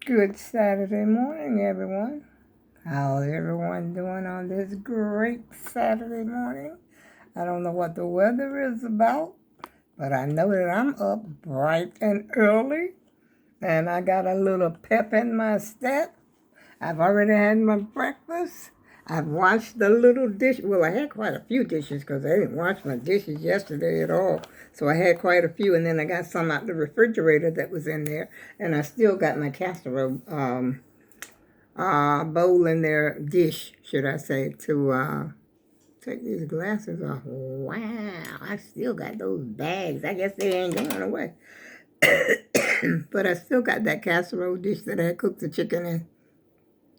Good Saturday morning, everyone. How's everyone doing on this great Saturday morning? I don't know what the weather is about, but I know that I'm up bright and early, and I got a little pep in my step. I've already had my breakfast. I've washed the little dish. Well, I had quite a few dishes because I didn't wash my dishes yesterday at all. So I had quite a few, and then I got some out the refrigerator that was in there, and I still got my casserole bowl in there, dish, should I say, to take these glasses off. Wow, I still got those bags. I guess they ain't going away. But I still got that casserole dish that I had cooked the chicken in.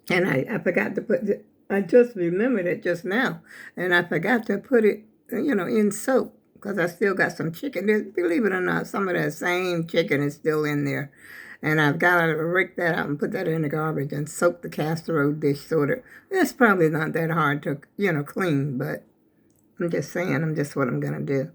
And I forgot to put I just remembered it just now. And I forgot to put it, in soak because I still got some chicken. Believe it or not, some of that same chicken is still in there. And I've got to rake that out and put that in the garbage and soak the casserole dish so that it's probably not that hard to, clean. But I'm just saying, I'm just what I'm going to do.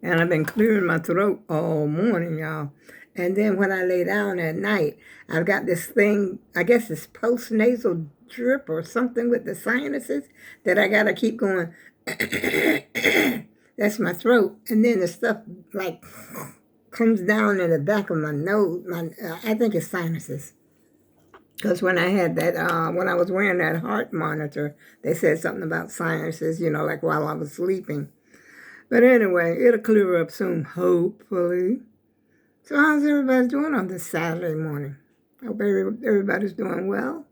And I've been clearing my throat all morning, y'all. And then when I lay down at night, I've got this thing, I guess it's post-nasal drip or something with the sinuses that I got to keep going. That's my throat. And then the stuff like comes down in the back of my nose. I think it's sinuses. Because when I had that, when I was wearing that heart monitor, they said something about sinuses, like while I was sleeping. But anyway, it'll clear up soon, hopefully. So how's everybody doing on this Saturday morning? I hope everybody's doing well.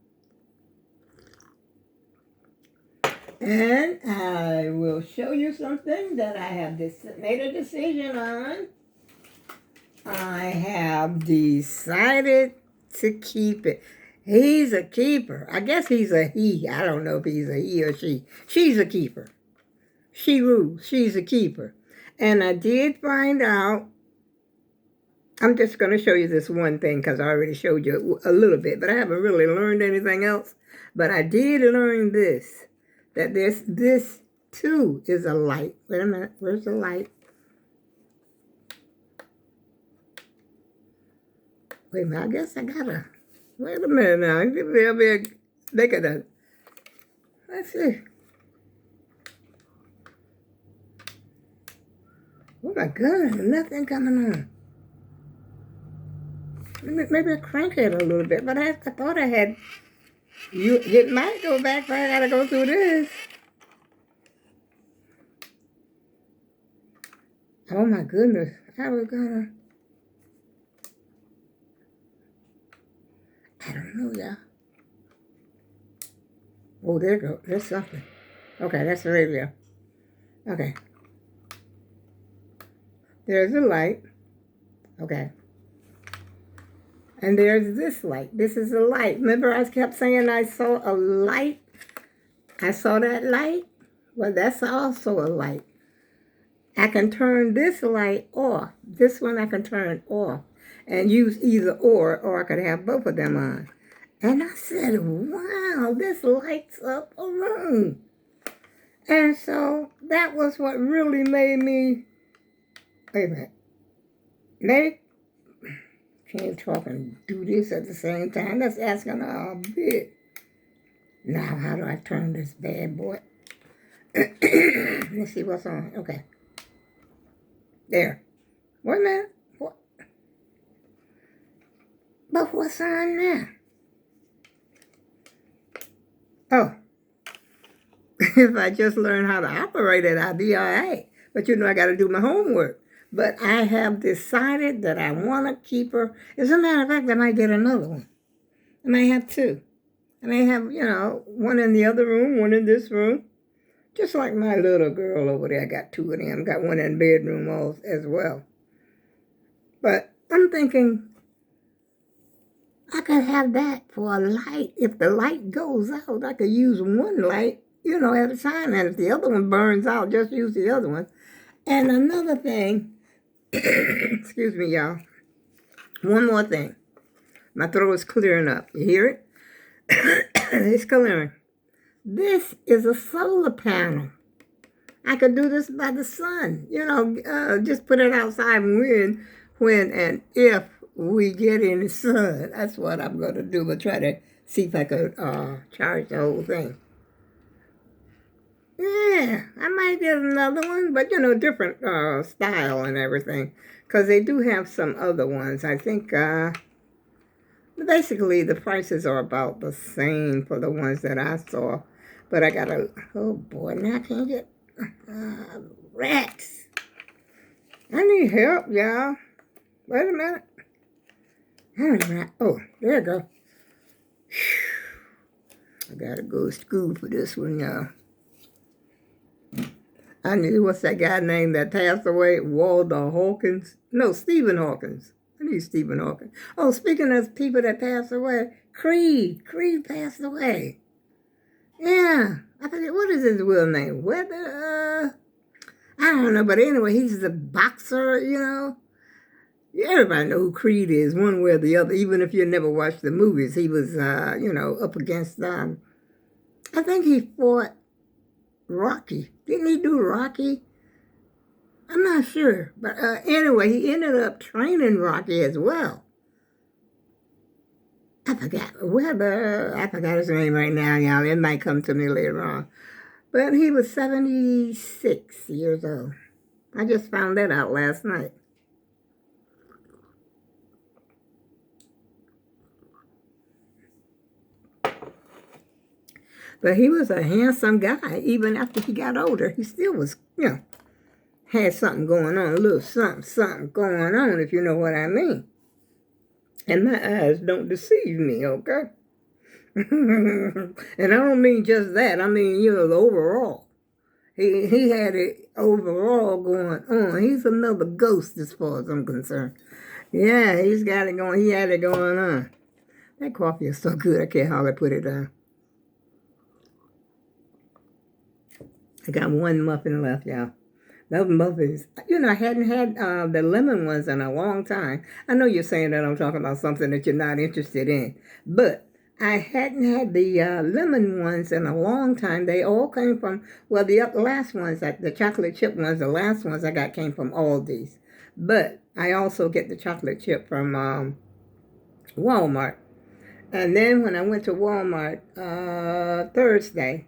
And I will show you something that I have made a decision on. I have decided to keep it. He's a keeper. I guess he's a he. I don't know if he's a he or she. She's a keeper. She rules. She's a keeper. And I did find out, I'm just going to show you this one thing because I already showed you a little bit, but I haven't really learned anything else. But I did learn this, that this too is a light. Wait a minute. Where's the light? Wait a minute. I guess I got to, wait a minute now. Look at that. Let's see. Oh my God, nothing coming on. Maybe I crank it a little bit, but I thought I had, it might go back, but I gotta go through this. Oh my goodness, I was gonna, I don't know, y'all. Oh, there you go, there's something. Okay, that's the radio. Okay. There's a light. Okay. And there's this light. This is a light. Remember I kept saying I saw a light? I saw that light? Well, that's also a light. I can turn this light off. This one I can turn off and use either or I could have both of them on. And I said, wow, this lights up a room. And so that was what really made me, wait a minute, can't talk and do this at the same time. That's asking a bit. Now, how do I turn this bad boy? Let's see what's on. Okay. There. Wait a minute. What? But what's on now? Oh. If I just learn how to operate it, I'll be all right. But I got to do my homework. But I have decided that I want to keep her. As a matter of fact, I might get another one. I may have two. I may have, one in the other room, one in this room. Just like my little girl over there. I got two of them. Got one in the bedroom as well. But I'm thinking I could have that for a light. If the light goes out, I could use one light, at a time. And if the other one burns out, just use the other one. And another thing, excuse me, y'all. One more thing. My throat is clearing up. You hear it? It's clearing. This is a solar panel. I could do this by the sun. Just put it outside when and if we get any sun. That's what I'm going to do. But try to see if I could charge the whole thing. Yeah, I might get another one, but different style and everything. Because they do have some other ones. I think basically the prices are about the same for the ones that I saw. But I got oh boy, now I can't get rats. I need help, y'all. Wait a minute. Oh, there you go. I gotta go to school for this one, y'all. I knew, what's that guy named that passed away? Walter Hawkins? No, Stephen Hawkins. I need Stephen Hawkins. Oh, speaking of people that passed away, Creed passed away. Yeah, I forget, what is his real name? Whether, I don't know, but anyway, he's a boxer, Everybody know who Creed is, one way or the other. Even if you never watched the movies, he was, up against, I think he fought Rocky. Didn't he do Rocky? I'm not sure. But anyway, he ended up training Rocky as well. I forgot his name right now, y'all. It might come to me later on. But he was 76 years old. I just found that out last night. But he was a handsome guy. Even after he got older, he still was, had something going on, a little something going on, if you know what I mean. And my eyes don't deceive me, okay? And I don't mean just that. I mean, the overall. He had it overall going on. He's another ghost as far as I'm concerned. Yeah, he's got it going. He had it going on. That coffee is so good, I can't hardly put it down. I got one muffin left, y'all. Those muffins, I hadn't had the lemon ones in a long time. I know you're saying that I'm talking about something that you're not interested in, but I hadn't had the lemon ones in a long time. They all came from, well, the last ones, the chocolate chip ones, the last ones I got came from Aldi's. But I also get the chocolate chip from Walmart. And then when I went to Walmart Thursday,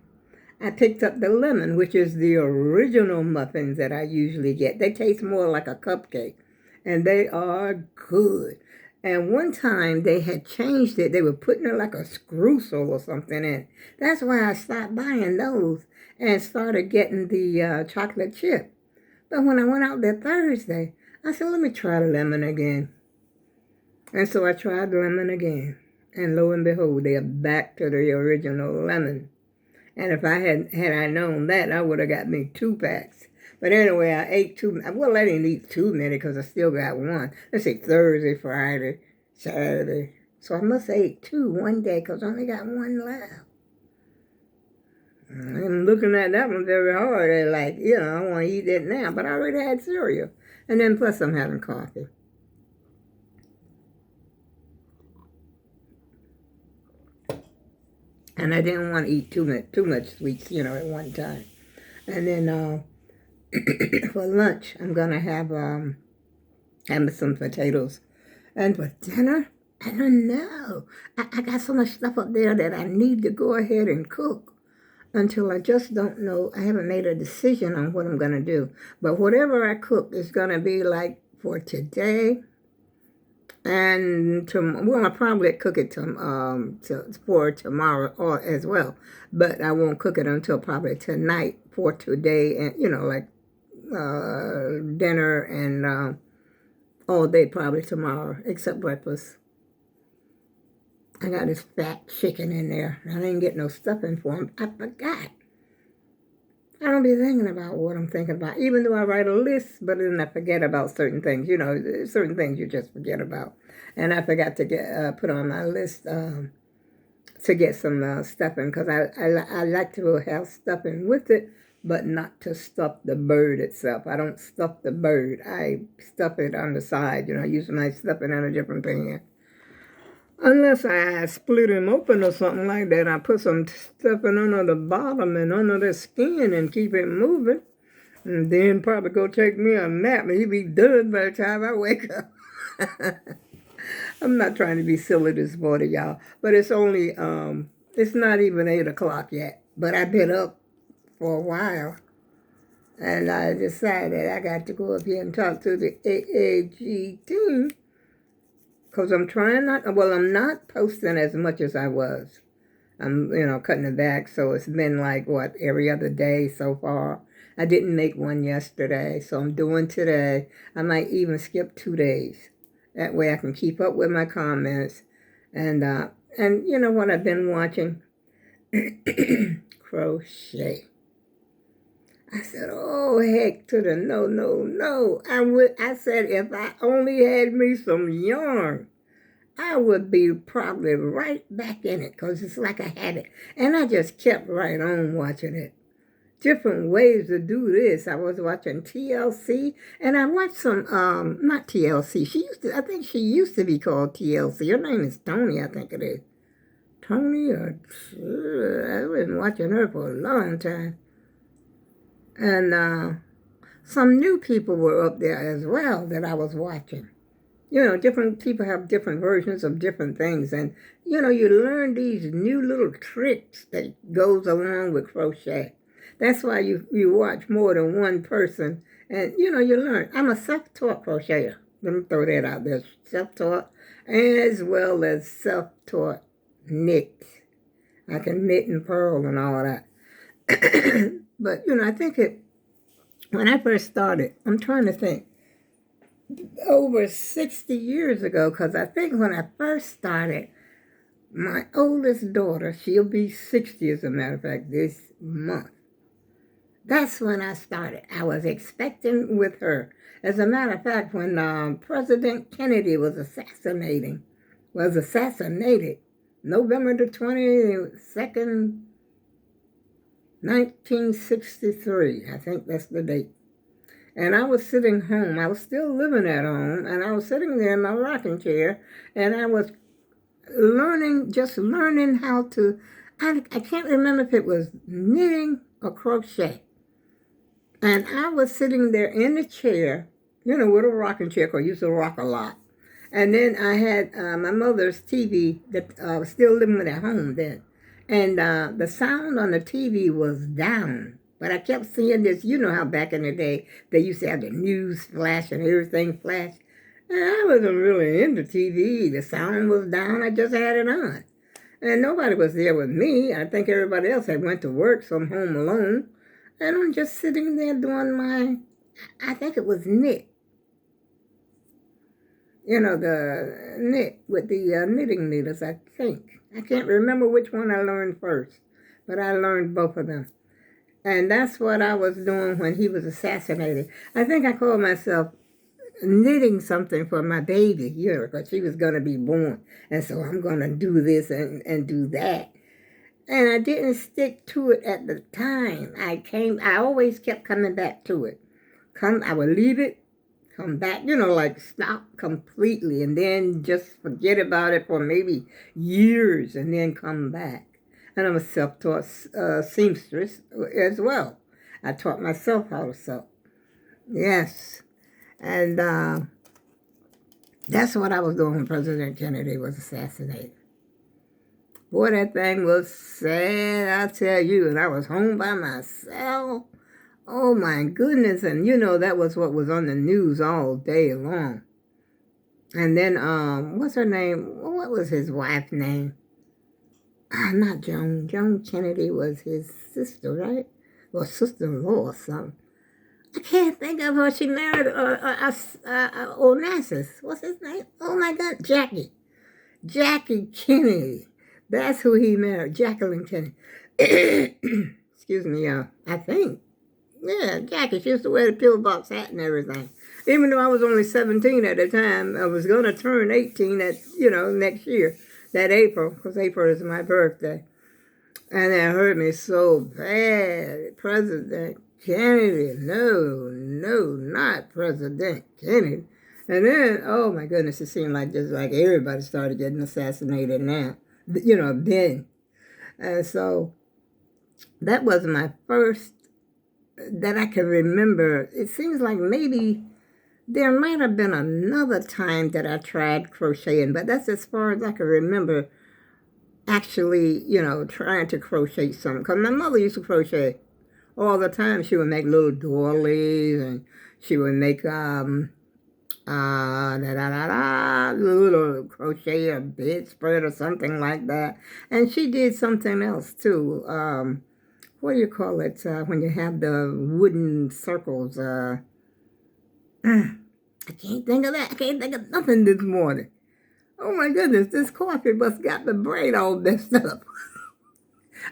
I picked up the lemon, which is the original muffins that I usually get. They taste more like a cupcake, and they are good. And one time they had changed it. They were putting it like a streusel or something in. That's why I stopped buying those and started getting the chocolate chip. But when I went out there Thursday, I said, let me try the lemon again. And so I tried the lemon again. And lo and behold, they are back to the original lemon. And if had I known that, I would have got me 2 packs. But anyway, I ate 2. Well, I didn't eat too many because I still got one. Let's see, Thursday, Friday, Saturday. So I must have ate 2 one day because I only got 1 left. I'm looking at that one very hard. And I want to eat it now. But I already had cereal. And then plus I'm having coffee. And I didn't want to eat too much sweets, at one time. And then for lunch, I'm going to have some potatoes. And for dinner, I don't know. I got so much stuff up there that I need to go ahead and cook until I just don't know. I haven't made a decision on what I'm going to do. But whatever I cook is going to be like for today. And I'll probably cook it for tomorrow as well. But I won't cook it until probably tonight for today. And, dinner and all day probably tomorrow, except breakfast. I got this fat chicken in there. I didn't get no stuffing for him. I forgot. I don't be thinking about what I'm thinking about, even though I write a list, but then I forget about certain things. Certain things you just forget about. And I forgot to put on my list to get some stuffing, because I like to have stuffing with it, but not to stuff the bird itself. I don't stuff the bird. I stuff it on the side. Use my stuffing on a different pan. Unless I split him open or something like that, I put some stuffing under the bottom and under the skin and keep it moving. And then probably go take me a nap and he'll be done by the time I wake up. I'm not trying to be silly this morning, y'all, but it's only it's not even 8 o'clock yet. But I've been up for a while, and I decided I got to go up here and talk to the AAG team because I'm trying not. Well, I'm not posting as much as I was. I'm, cutting it back. So it's been like, what, every other day so far. I didn't make one yesterday, so I'm doing today. I might even skip 2 days. That way I can keep up with my comments. And you know what I've been watching? Crochet. I said, oh, heck to the no, no, no. I said, if I only had me some yarn, I would be probably right back in it because it's like a habit. And I just kept right on watching it. Different ways to do this. I was watching TLC, and I watched some, not TLC. I think she used to be called TLC. Her name is Tony, I think it is. Tony, I've been watching her for a long time. And some new people were up there as well that I was watching. Different people have different versions of different things. And, you learn these new little tricks that goes along with crochet. That's why you watch more than one person. And, you learn. I'm a self-taught crocheter. Let me throw that out there. Self-taught as well as self-taught knit. I can knit and purl and all that. But, I think when I first started, I'm trying to think. Over 60 years ago, because I think when I first started, my oldest daughter, she'll be 60 as a matter of fact this month. That's when I started. I was expecting with her. As a matter of fact, when President Kennedy was assassinated, November the 22nd, 1963, I think that's the date. And I was sitting home. I was still living at home, and I was sitting there in my rocking chair, and I was just learning how to, I can't remember if it was knitting or crochet. And I was sitting there in the chair, with a rocking chair, because I used to rock a lot. And then I had my mother's TV that was still living at home then. And the sound on the TV was down. But I kept seeing this, how back in the day, they used to have the news flash and everything flash. And I wasn't really into TV. The sound was down. I just had it on. And nobody was there with me. I think everybody else had went to work, so I'm home alone. And I'm just sitting there doing I think it was knit. The knit with the knitting needles, I think. I can't remember which one I learned first, but I learned both of them. And that's what I was doing when he was assassinated. I think I called myself knitting something for my baby, because she was going to be born. And so I'm going to do this and do that. And I didn't stick to it at the time. I always kept coming back to it. I would leave it, come back, like stop completely, and then just forget about it for maybe years and then come back. And I'm a self-taught seamstress as well. I taught myself how to sew. Yes. And that's what I was doing when President Kennedy was assassinated. Boy, that thing was sad, I tell you. And I was home by myself. Oh, my goodness. And, that was what was on the news all day long. And then, what's her name? What was his wife's name? Not Joan. Joan Kennedy was his sister, right? Or sister-in-law or something. I can't think of her. She married Onassis. What's his name? Oh, my God. Jackie Kennedy. That's who he married. Jacqueline Kennedy. Excuse me, I think. Yeah, Jackie. She used to wear the pillbox hat and everything. Even though I was only 17 at the time, I was going to turn 18 next year. That April, because April is my birthday. And it hurt me so bad. President Kennedy. No, not President Kennedy. And then, oh my goodness, it seemed like just like everybody started getting assassinated now. Then. And so that was my first that I can remember. It seems like maybe There might have been another time that I tried crocheting, but that's as far as I can remember actually, trying to crochet something. Because my mother used to crochet all the time. She would make little doilies, and she would make little crochet or bedspread or something like that. And she did something else too. What do you call it when you have the wooden circles? I can't think of that. I can't think of nothing this morning. Oh my goodness, this coffee must got the brain all messed up.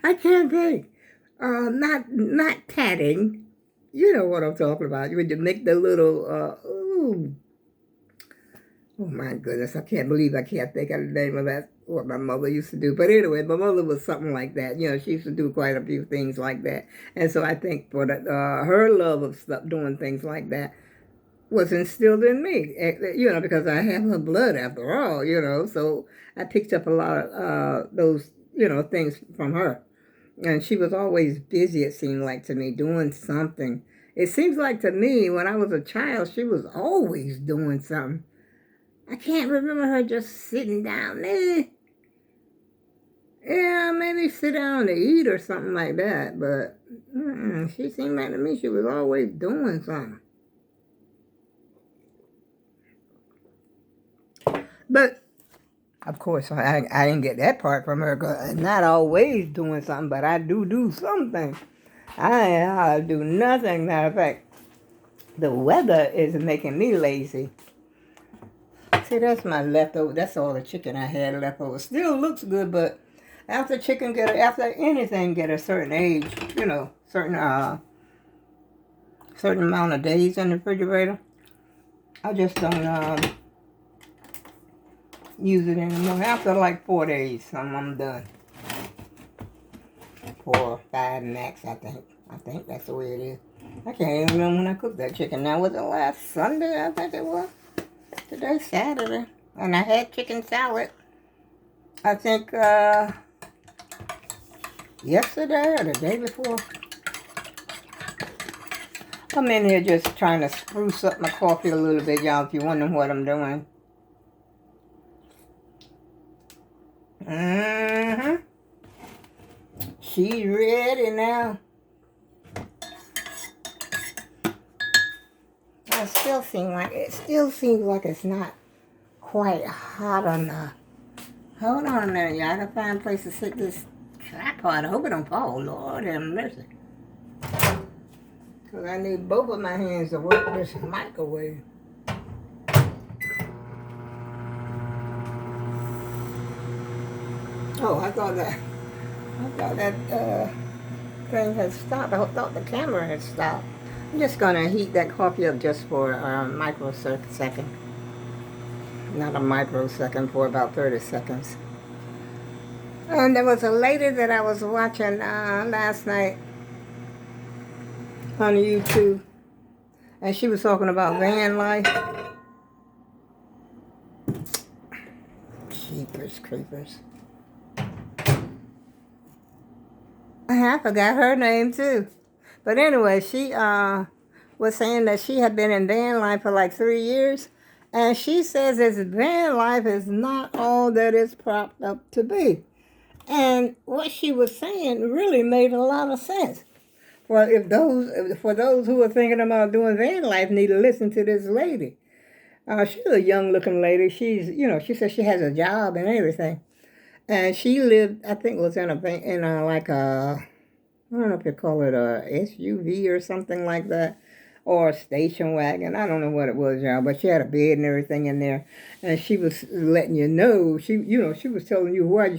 I can't think. Not tatting. You know what I'm talking about. When you make the little, oh my goodness, I can't believe I can't think of the name of that, what my mother used to do. But anyway, my mother was something like that. She used to do quite a few things like that. And so I think for her love of stuff, doing things like that, was instilled in me, because I have her blood after all, so I picked up a lot of those, things from her. And she was always busy, it seemed like to me, doing something. It seems like to me, when I was a child, she was always doing something. I can't remember her just sitting down there. Yeah, maybe sit down to eat or something like that, but she seemed like to me she was always doing something. But, of course, I didn't get that part from her, because I'm not always doing something, but I do something. I do nothing. Matter of fact, the weather is making me lazy. See, that's my leftover. That's all the chicken I had left over. Still looks good, but after anything get a certain age, certain amount of days in the refrigerator, I just don't use it anymore. After like 4 days, I'm done. 4 or 5 max, I think. I think that's the way it is. I can't even remember when I cooked that chicken. Now, was it last Sunday? I think it was. Today's Saturday. And I had chicken salad. I think yesterday or the day before. I'm in here just trying to spruce up my coffee a little bit, y'all, if you're wondering what I'm doing. She's ready now. It still seems like it's not quite hot enough. Hold on a minute, y'all. I gotta find a place to sit this tripod. I hope it don't fall. Lord have mercy. Because I need both of my hands to work this microwave. Oh, I thought that thing had stopped. I thought the camera had stopped. I'm just gonna heat that coffee up just for a microsecond. Not a microsecond, for about 30 seconds. And there was a lady that I was watching last night on YouTube, and she was talking about van life. Jeepers creepers. I forgot her name too. But anyway, she was saying that she had been in van life for like 3 years. And she says this van life is not all that it's propped up to be. And what she was saying really made a lot of sense. Well, for those who are thinking about doing van life, need to listen to this lady. She's a young-looking lady. She says she has a job and everything. And she lived, I think, was in like a, I don't know if you call it a SUV or something like that, or a station wagon. I don't know what it was, y'all, but she had a bed and everything in there. And she was letting you know, she was telling you why,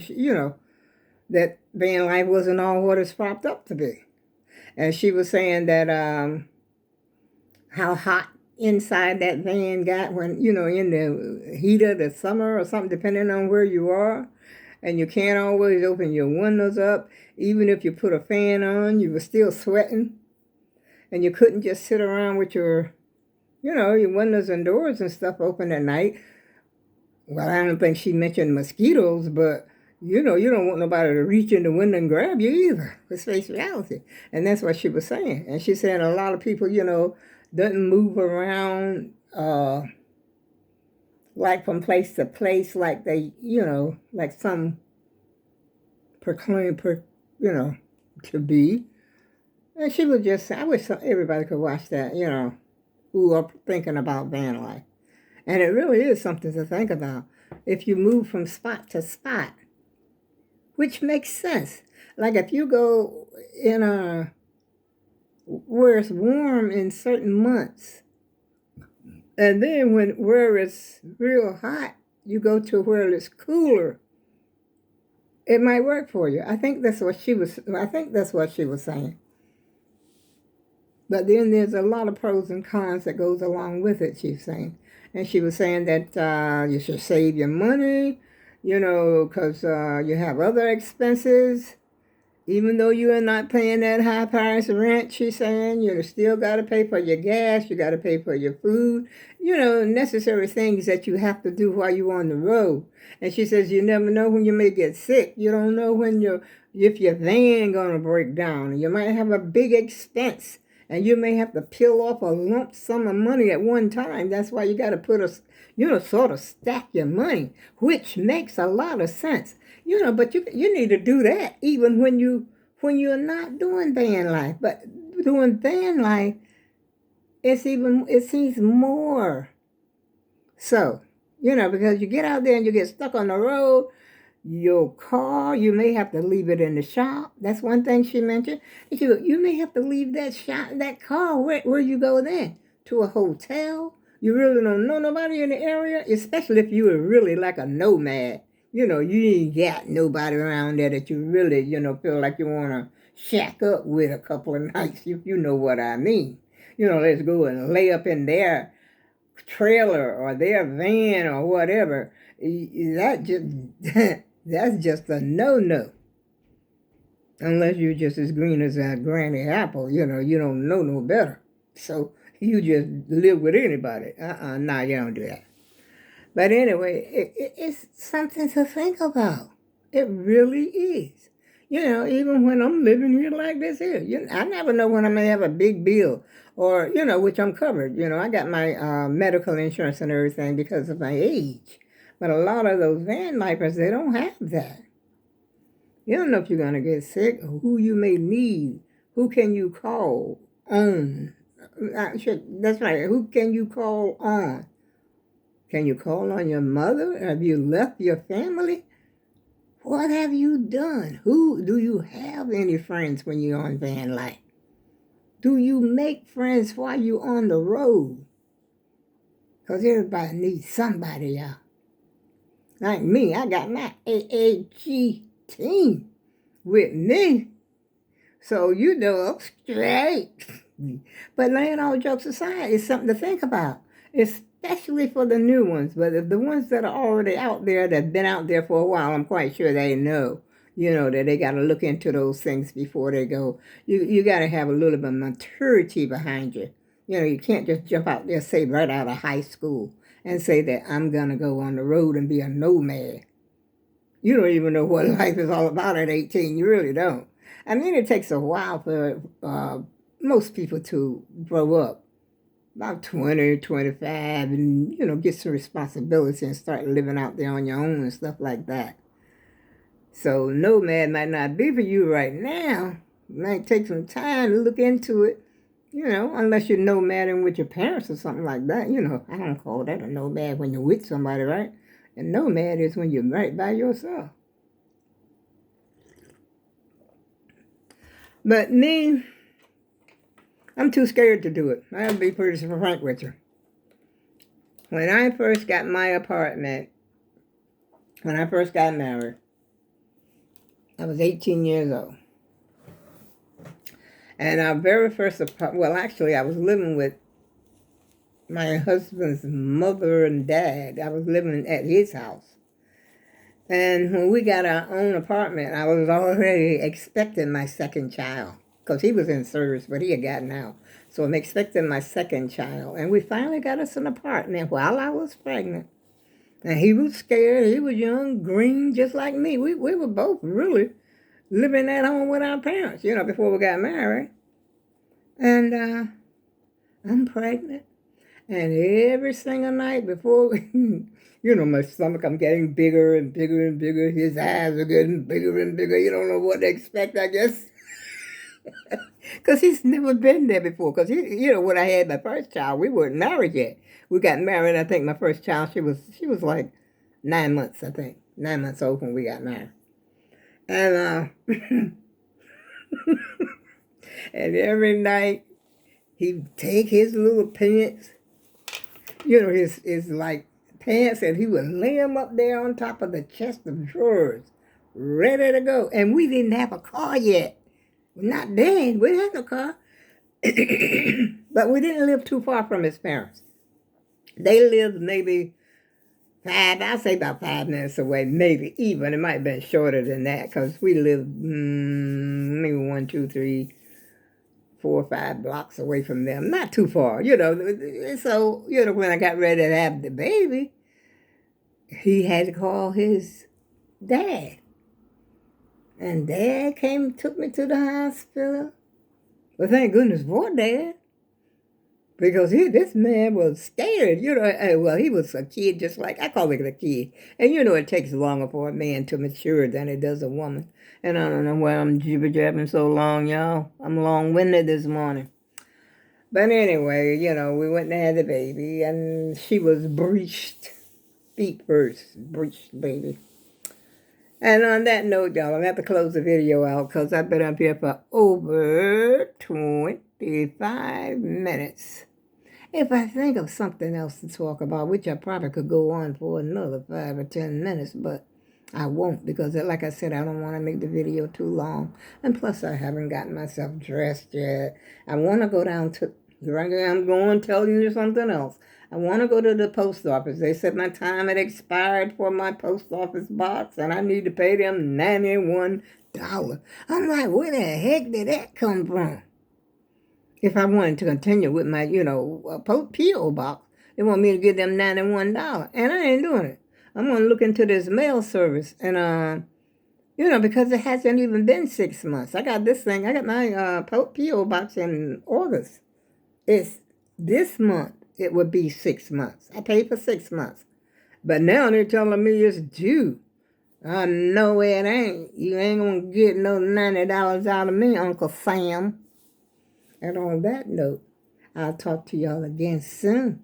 that van life wasn't all what it's propped up to be. And she was saying that how hot inside that van got when, in the heat of the summer or something, depending on where you are. And you can't always open your windows up. Even if you put a fan on, you were still sweating. And you couldn't just sit around with your windows and doors and stuff open at night. Well, I don't think she mentioned mosquitoes, but, you don't want nobody to reach in the window and grab you either. Let's face reality. And that's what she was saying. And she said a lot of people, doesn't move around uh, like from place to place, like they, like some proclaim, to be. And she would just say, I wish everybody could watch that, who are thinking about van life. And it really is something to think about. If you move from spot to spot, which makes sense. Like if you go in where it's warm in certain months, and then where it's real hot, you go to where it's cooler. It might work for you. I think that's what she was. I think that's what she was saying. But then there's a lot of pros and cons that goes along with it. She's saying, and she was saying that you should save your money, because you have other expenses. Even though you are not paying that high price rent, she's saying, you still got to pay for your gas, you got to pay for your food, necessary things that you have to do while you're on the road. And she says, you never know when you may get sick. You don't know if your van going to break down. You might have a big expense, and you may have to peel off a lump sum of money at one time. That's why you got to sort of stack your money, which makes a lot of sense. But you need to do that even when you're not doing van life. But doing van life, it seems more so, because you get out there and you get stuck on the road. Your car, you may have to leave it in the shop. That's one thing she mentioned. You may have to leave that car. Where you go then? To a hotel? You really don't know nobody in the area, especially if you are really like a nomad. You ain't got nobody around there that you really, feel like you want to shack up with a couple of nights. You know what I mean. Let's go and lay up in their trailer or their van or whatever. That just that's just a no-no. Unless you're just as green as a granny apple, you don't know no better. So you just live with anybody. No, you don't do that. But anyway, it's something to think about. It really is. Even when I'm living here like this here, I never know when I may have a big bill or, which I'm covered. I got my medical insurance and everything because of my age. But a lot of those van lifers, they don't have that. You don't know if you're going to get sick or who you may need. Who can you call on? That's right. Who can you call on? Can you call on your mother? Have you left your family? What have you done? Do you have any friends when you're on van life? Do you make friends while you're on the road? Because everybody needs somebody, y'all. Like me, I got my AAG team with me. So, I'm straight. But laying all jokes aside, it's something to think about. Especially for the new ones. But if the ones that are already out there, that been out there for a while, I'm quite sure they know, that they got to look into those things before they go. You got to have a little bit of maturity behind you. You can't just jump out there, say right out of high school, and say that I'm going to go on the road and be a nomad. You don't even know what life is all about at 18. You really don't. I mean, it takes a while for most people to grow up. About 20, 25, and, get some responsibility and start living out there on your own and stuff like that. So nomad might not be for you right now. It might take some time to look into it, unless you're nomading with your parents or something like that. I don't call that a nomad when you're with somebody, right? A nomad is when you're right by yourself. But me, I'm too scared to do it. I'll be pretty frank with you. When I first got my apartment, when I first got married, I was 18 years old. And our very first apartment, well, actually, I was living with my husband's mother and dad. I was living at his house. And when we got our own apartment, I was already expecting my second child. Because he was in service, but he had gotten out. So I'm expecting my second child. And we finally got us an apartment while I was pregnant. And he was scared. He was young, green, just like me. We were both really living at home with our parents, before we got married. And I'm pregnant. And every single night before, my stomach, I'm getting bigger and bigger and bigger. His eyes are getting bigger and bigger. You don't know what to expect, I guess. Because he's never been there before. Because, when I had my first child, we weren't married yet. We got married, I think my first child, she was like 9 months, I think. 9 months old when we got married. And, and every night, he'd take his little pants, his like pants, and he would lay them up there on top of the chest of drawers, ready to go. And we didn't have a car yet. Not then. We didn't have no car. But we didn't live too far from his parents. They lived maybe I'd say about 5 minutes away, maybe even. It might have been shorter than that because we lived maybe 1, 2, 3, 4, 5 blocks away from them. Not too far, So, when I got ready to have the baby, he had to call his dad. And Dad took me to the hospital. Well, thank goodness for Dad. Because this man was scared, Well, he was a kid just like, I call it a kid. And it takes longer for a man to mature than it does a woman. And I don't know why I'm jibber-jabbing so long, y'all. I'm long-winded this morning. But anyway, we went and had the baby. And she was breeched. Feet first. Breeched baby. And on that note, y'all, I'm going to have to close the video out because I've been up here for over 25 minutes. If I think of something else to talk about, which I probably could go on for another 5 or 10 minutes, but I won't because, like I said, I don't want to make the video too long. And plus, I haven't gotten myself dressed yet. I want to go down to, I'm going to tell you something else. I want to go to the post office. They said my time had expired for my post office box, and I need to pay them $91. I'm like, where the heck did that come from? If I wanted to continue with my, P.O. box, they want me to give them $91, and I ain't doing it. I'm going to look into this mail service, and, because it hasn't even been 6 months. I got my P.O. box in August. It's this month. It would be 6 months. I paid for 6 months. But now they're telling me it's due. I know it ain't. You ain't going to get no $90 out of me, Uncle Sam. And on that note, I'll talk to y'all again soon.